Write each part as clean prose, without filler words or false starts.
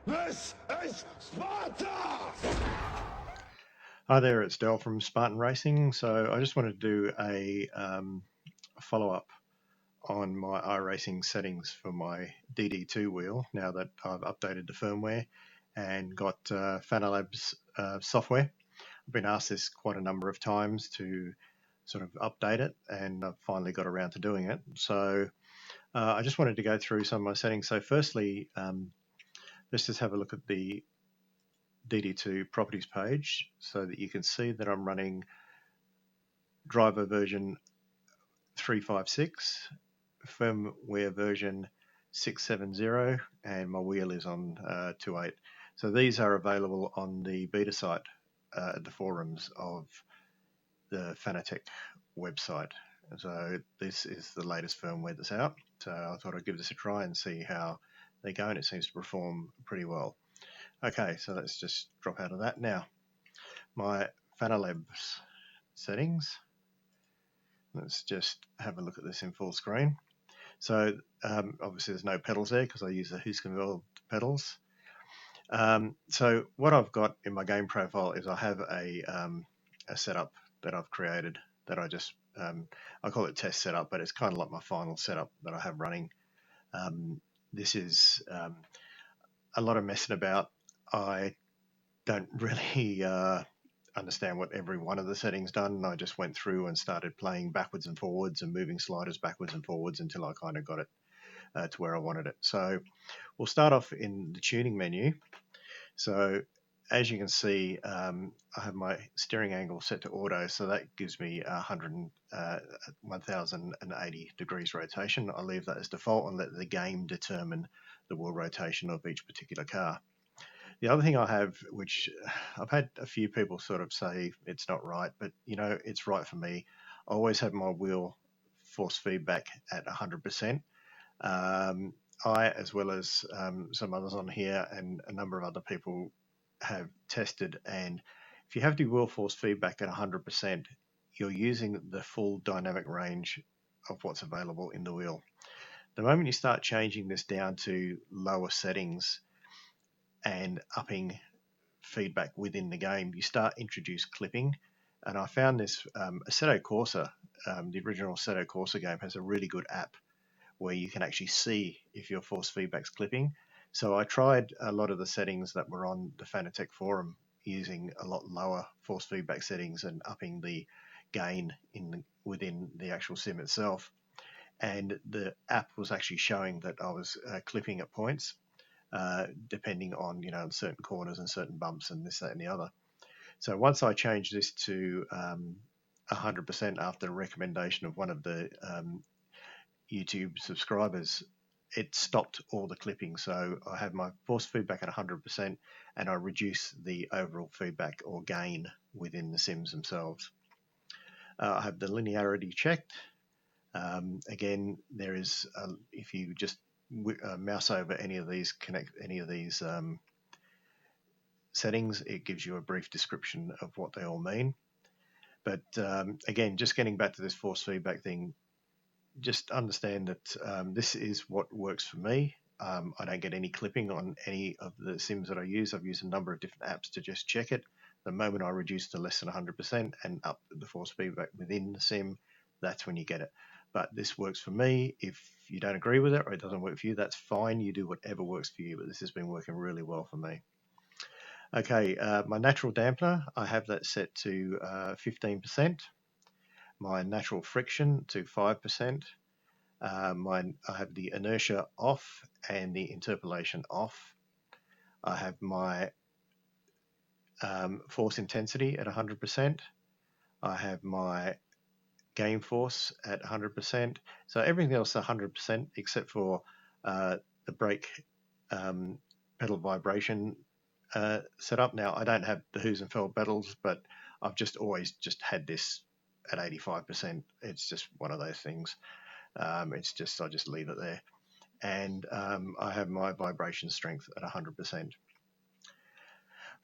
This is Sparta! Hi there, it's Del from Spartan Racing. So I just wanted to do a follow-up on my Iracing settings for my Dd2 wheel now that I've updated the firmware and got Fanalabs software. I've been asked this quite a number of times to sort of update it, and I've finally got around to doing it. So I just wanted to go through some of my settings. So firstly, let's just have a look at the Dd2 Properties page so that you can see that I'm running driver version 356, firmware version 670, and my wheel is on 2.8. So these are available on the beta site at the forums of the Fanatec website. So this is the latest firmware that's out. So I thought I'd give this a try and see how they go, and it seems to perform pretty well. Okay, so let's just drop out of that now. My Fanalabs settings. Let's just have a look at this in full screen. So obviously there's no pedals there because I use the Husqvarna pedals. So what I've got in my game profile is I have a setup that I've created that I just, I call it test setup, but it's kind of like my final setup that I have running. This is a lot of messing about. I don't really understand what every one of the settings done. I just went through and started playing backwards and forwards and moving sliders backwards and forwards until I kind of got it to where I wanted it. So we'll start off in the tuning menu. So as you can see, I have my steering angle set to auto, so that gives me 1080 degrees rotation. I leave that as default and let the game determine the wheel rotation of each particular car. The other thing I have, which I've had a few people sort of say it's not right, but you know, it's right for me. I always have my wheel force feedback at 100%. I, as well as some others on here and a number of other people, have tested, and if you have the wheel force feedback at 100%, you're using the full dynamic range of what's available in the wheel. The moment you start changing this down to lower settings and upping feedback within the game, you start introduce clipping. And I found this Assetto Corsa, the original Assetto Corsa game, has a really good app where you can actually see if your force feedback's clipping. So I tried a lot of the settings that were on the Fanatec forum using a lot lower force feedback settings and upping the gain within the actual sim itself. And the app was actually showing that I was clipping at points, depending on, you know, certain corners and certain bumps and this, that, and the other. So once I changed this to 100% after the recommendation of one of the YouTube subscribers, it stopped all the clipping. So I have my force feedback at 100% and I reduce the overall feedback or gain within the sims themselves. I have the linearity checked. Again, there is, if you just mouse over any of these, settings, it gives you a brief description of what they all mean. But again, just getting back to this force feedback thing, just understand that this is what works for me. I don't get any clipping on any of the sims that I use. I've used a number of different apps to just check it. The moment I reduce to less than 100% and up the force feedback within the sim, that's when you get it. But this works for me. If you don't agree with it or it doesn't work for you, that's fine. You do whatever works for you, but this has been working really well for me. Okay, my natural dampener, I have that set to 15%. My natural friction to 5%. I have the inertia off and the interpolation off. I have my force intensity at 100%. I have my game force at 100%. So everything else is 100% except for the brake pedal vibration setup. Now, I don't have the Husqvarna pedals, but I've just always just had this at 85%. It's just one of those things. It's just, I just leave it there. And I have my vibration strength at 100%.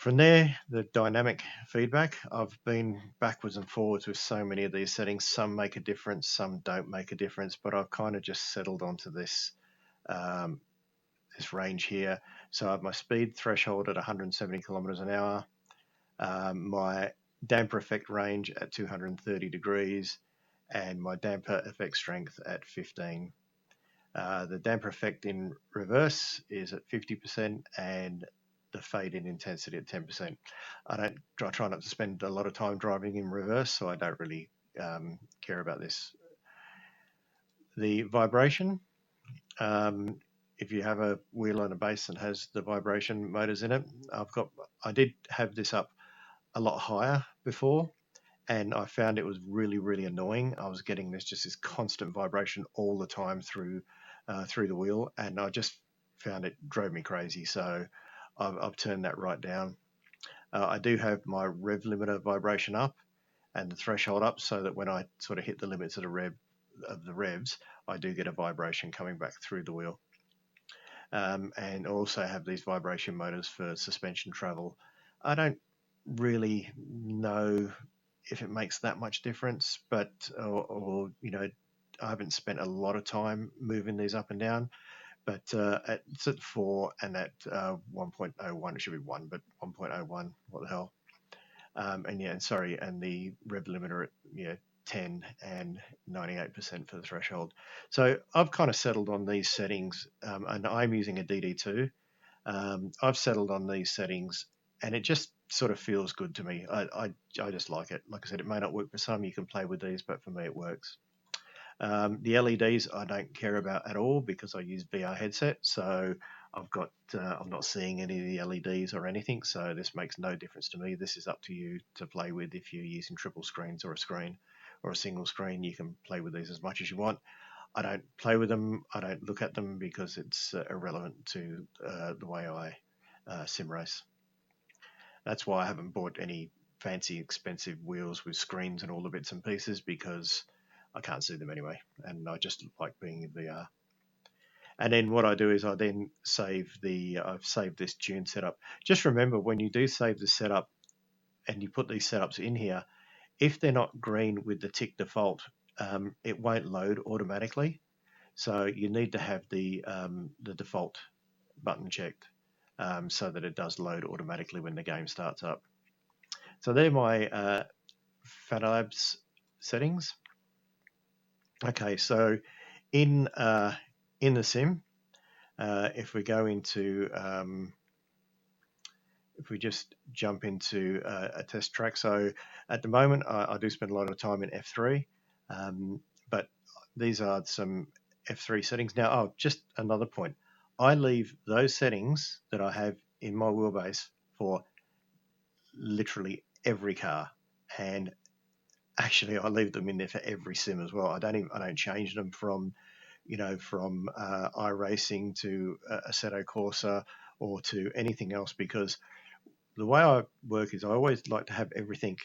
From there, the dynamic feedback, I've been backwards and forwards with so many of these settings. Some make a difference, some don't make a difference, but I've kind of just settled onto this, this range here. So I have my speed threshold at 170 kilometers an hour, my damper effect range at 230 degrees, and my damper effect strength at 15. The damper effect in reverse is at 50%, and the fade in intensity at 10%. I try not to spend a lot of time driving in reverse, so I don't really care about this. The vibration, if you have a wheel and a base that has the vibration motors in it, I did have this up a lot higher before, and I found it was really, really annoying. I was getting this constant vibration all the time through the wheel, and I just found it drove me crazy. So I've turned that right down. I do have my rev limiter vibration up and the threshold up, so that when I sort of hit the limits of the revs, I do get a vibration coming back through the wheel. And also have these vibration motors for suspension travel. I don't really know if it makes that much difference, but or I haven't spent a lot of time moving these up and down. But it's at 4 and at 1.01. It should be 1, but 1.01. What the hell? And the rev limiter at 10 and 98% for the threshold. So I've kind of settled on these settings, and I'm using a Dd2. I've settled on these settings, and it just sort of feels good to me. I just like it. Like I said, it may not work for some. You can play with these, but for me, it works. The LEDs I don't care about at all because I use VR headset, so I'm not seeing any of the LEDs or anything, so this makes no difference to me. This is up to you to play with. If you're using triple screens or a screen or a single screen, you can play with these as much as you want. I don't play with them. I don't look at them because it's irrelevant to the way I sim race. That's why I haven't bought any fancy expensive wheels with screens and all the bits and pieces, because I can't see them anyway, and I just like being in VR. And then what I do is I then I've saved this tune setup. Just remember, when you do save the setup and you put these setups in here, if they're not green with the tick default, it won't load automatically. So you need to have the default button checked so that it does load automatically when the game starts up. So they're my Fanalabs settings. Okay, so in the sim, if we go into if we just jump into a test track. So at the moment, I do spend a lot of time in F3, but these are some F3 settings. Now, just another point. I leave those settings that I have in my wheelbase for literally every car, and actually I leave them in there for every sim as well. I don't change them from Iracing to Assetto Corsa or to anything else, because the way I work is I always like to have everything,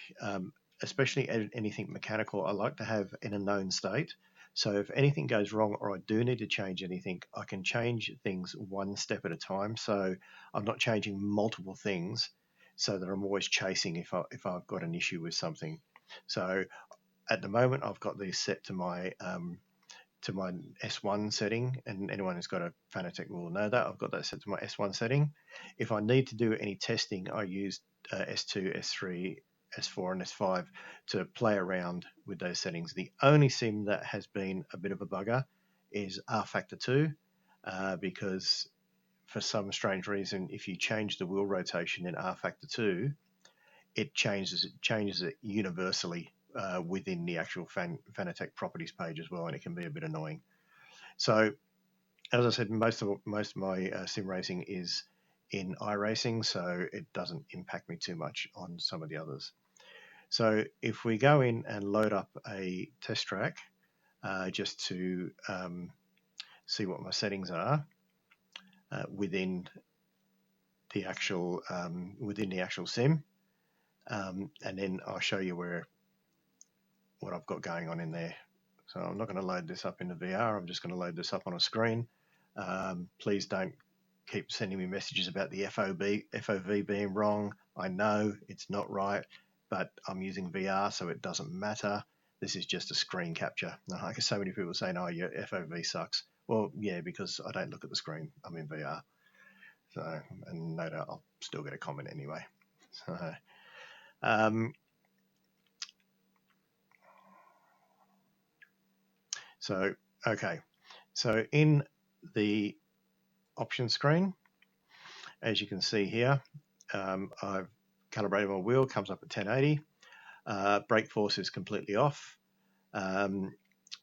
especially anything mechanical, I like to have in a known state. So if anything goes wrong or I do need to change anything, I can change things one step at a time. So I'm not changing multiple things, so that I'm always chasing if I've got an issue with something. So at the moment, I've got these set to my S1 setting, and anyone who's got a Fanatec will know that. I've got that set to my S1 setting. If I need to do any testing, I use S2, S3, S4 and S5 to play around with those settings. The only sim that has been a bit of a bugger is R Factor 2, because for some strange reason, if you change the wheel rotation in R Factor 2, it changes it universally within the actual Fanatec Properties page as well, and it can be a bit annoying. So, as I said, most of my sim racing is in iRacing, so it doesn't impact me too much on some of the others. So, if we go in and load up a test track, just to see what my settings are within the actual sim, and then I'll show you what I've got going on in there. So I'm not going to load this up in the VR. I'm just going to load this up on a screen. Please don't keep sending me messages about the FOV being wrong. I know it's not right, but I'm using VR, so it doesn't matter. This is just a screen capture. I guess so many people saying, "Oh, your FOV sucks." Well, yeah, because I don't look at the screen. I'm in VR. So, and no doubt I'll still get a comment anyway. Okay. So in the option screen, as you can see here, I've calibrated my wheel, comes up at 1080. Brake force is completely off.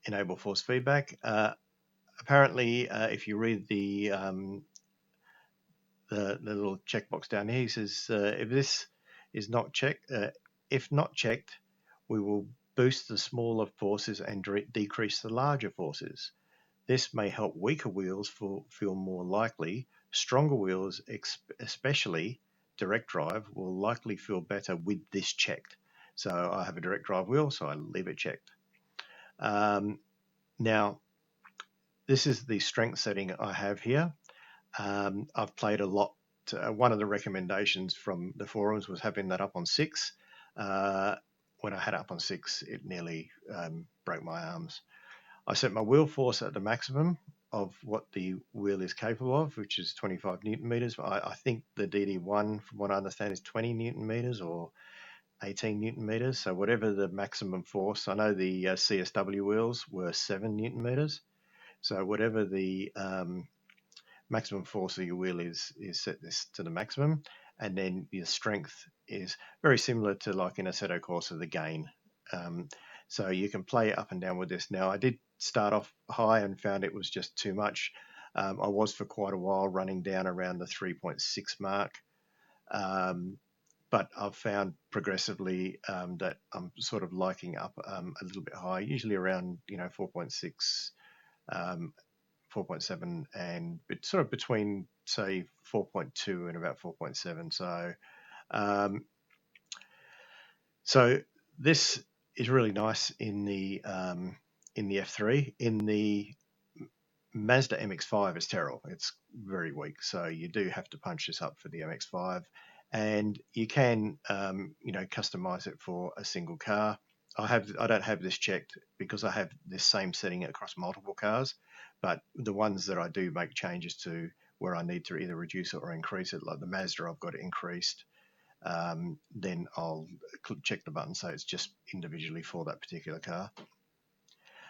Enable force feedback. Apparently, if you read the little checkbox down here, he says if this is not checked, if not checked, we will boost the smaller forces and decrease the larger forces. This may help weaker wheels feel more likely. Stronger wheels, especially direct drive, will likely feel better with this checked. So I have a direct drive wheel, so I leave it checked. Now, this is the strength setting I have here. I've played a lot. One of the recommendations from the forums was having that up on 6. When I had it up on 6, it nearly broke my arms. I set my wheel force at the maximum of what the wheel is capable of, which is 25 Newton meters. I think the Dd1, from what I understand, is 20 Newton meters or 18 Newton meters. So whatever the maximum force, I know the CSW wheels were 7 Newton meters. So whatever the maximum force of your wheel is set this to the maximum, and then your strength is very similar to like in Assetto Corsa, the gain. So you can play up and down with this. Now I did start off high and found it was just too much. I was for quite a while running down around the 3.6 mark, but I've found progressively that I'm sort of liking up a little bit high, usually around 4.6. 4.7 and sort of between say 4.2 and about 4.7. So this is really nice in the F3. In the Mazda MX-5 is terrible. It's very weak, so you do have to punch this up for the MX-5, and you can customize it for a single car. I don't have this checked because I have this same setting across multiple cars, but the ones that I do make changes to where I need to either reduce it or increase it, like the Mazda, I've got it increased. Then I'll check the button so it's just individually for that particular car.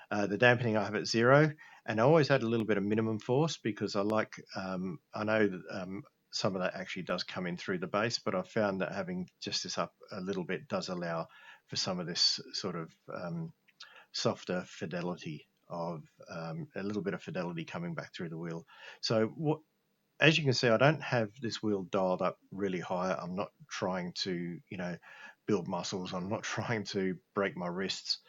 The dampening I have at 0, and I always had a little bit of minimum force because I know that some of that actually does come in through the base, but I've found that having just this up a little bit does allow for some of this sort of softer fidelity of a little bit of fidelity coming back through the wheel. So as you can see, I don't have this wheel dialed up really high. I'm not trying to build muscles. I'm not trying to break my wrists.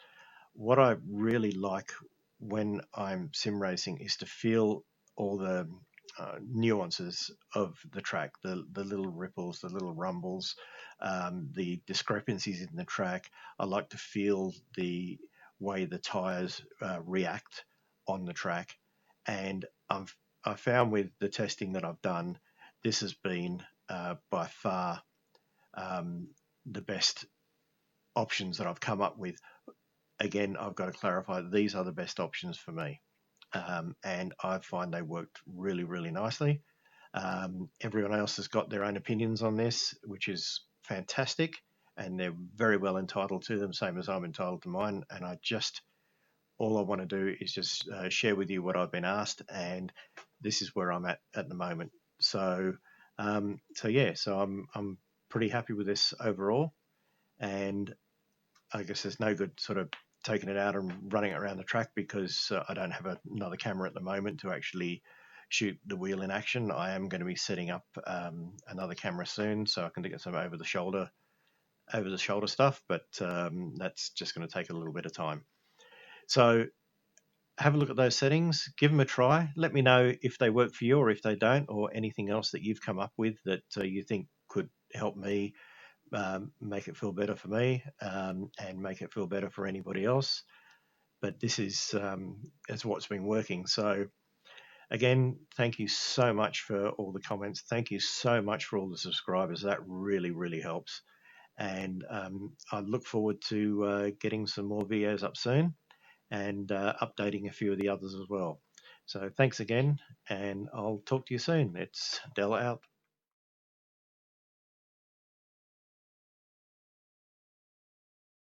What I really like when I'm sim racing is to feel all the nuances of the track, the little ripples, the little rumbles, the discrepancies in the track. I like to feel the way the tires react on the track, and I found with the testing that I've done, this has been by far the best options that I've come up with. Again, I've got to clarify, these are the best options for me. And I find they worked really, really nicely. Everyone else has got their own opinions on this, which is fantastic. And they're very well entitled to them, same as I'm entitled to mine. And all I want to do is just share with you what I've been asked. And this is where I'm at the moment. So I'm pretty happy with this overall. And I guess there's no good sort of taking it out and running it around the track because I don't have another camera at the moment to actually shoot the wheel in action. I am going to be setting up another camera soon so I can get some over the shoulder stuff, but that's just going to take a little bit of time. So have a look at those settings, give them a try. Let me know if they work for you or if they don't, or anything else that you've come up with that you think could help me make it feel better for me and make it feel better for anybody else. But this is what's been working. So again, thank you so much for all the comments. Thank you so much for all the subscribers. That really, really helps. And I look forward to getting some more videos up soon and updating a few of the others as well. So thanks again, and I'll talk to you soon. It's Dell out.